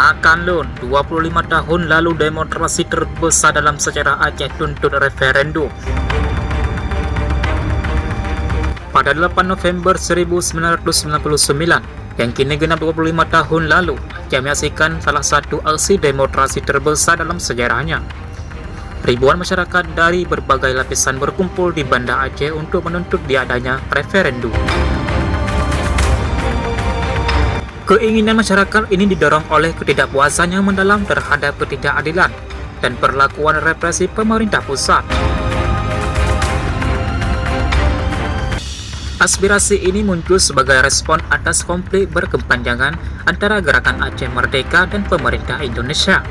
Makan lun, 25 tahun lalu demonstrasi terbesar dalam sejarah Aceh tuntut referendum. Pada 8 November 1999, yang kini genap 25 tahun lalu, Aceh menyaksikan salah satu aksi demonstrasi terbesar dalam sejarahnya. Ribuan masyarakat dari berbagai lapisan berkumpul di Banda Aceh untuk menuntut diadanya referendum. Keinginan masyarakat ini didorong oleh ketidakpuasan yang mendalam terhadap ketidakadilan dan perlakuan represi pemerintah pusat. Aspirasi ini muncul sebagai respon atas konflik berkepanjangan antara Gerakan Aceh Merdeka dan pemerintah Indonesia,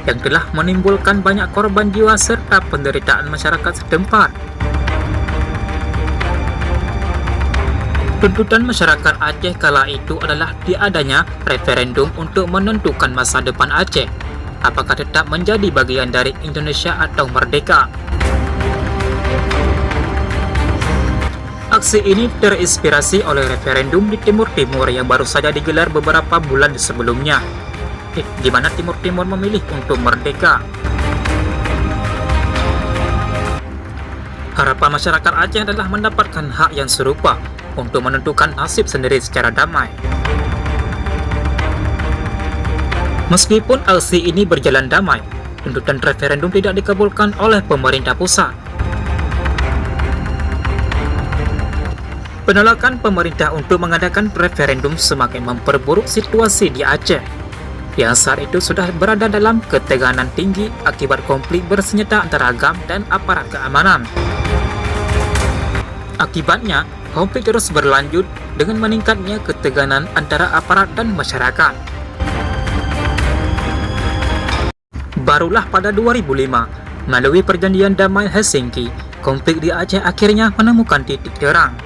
yang telah menimbulkan banyak korban jiwa serta penderitaan masyarakat setempat. Tuntutan masyarakat Aceh kala itu adalah diadanya referendum untuk menentukan masa depan Aceh, apakah tetap menjadi bagian dari Indonesia atau merdeka. Aksi ini terinspirasi oleh referendum di Timur Timur yang baru saja digelar beberapa bulan sebelumnya, di mana Timur Timur memilih untuk merdeka. Harapan masyarakat Aceh adalah mendapatkan hak yang serupa untuk menentukan nasib sendiri secara damai. Meskipun aksi ini berjalan damai, tuntutan referendum tidak dikabulkan oleh pemerintah pusat. Penolakan pemerintah untuk mengadakan referendum semakin memperburuk situasi di Aceh, yang saat itu sudah berada dalam ketegangan tinggi akibat konflik bersenjata antara agam dan aparat keamanan. Akibatnya, konflik terus berlanjut dengan meningkatnya ketegangan antara aparat dan masyarakat. Barulah pada 2005, melalui perjanjian damai Helsinki, konflik di Aceh akhirnya menemukan titik terang.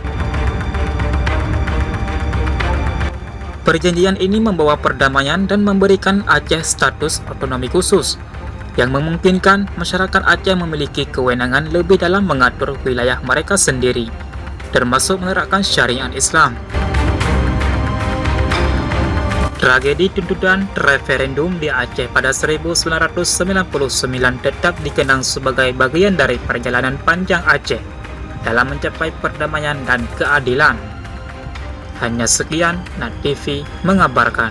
Perjanjian ini membawa perdamaian dan memberikan Aceh status otonomi khusus, yang memungkinkan masyarakat Aceh memiliki kewenangan lebih dalam mengatur wilayah mereka sendiri, termasuk menerapkan syariat Islam. Tragedi tuntutan referendum di Aceh pada 1999 tetap dikenang sebagai bagian dari perjalanan panjang Aceh dalam mencapai perdamaian dan keadilan. Hanya sekian, NAT TV mengabarkan.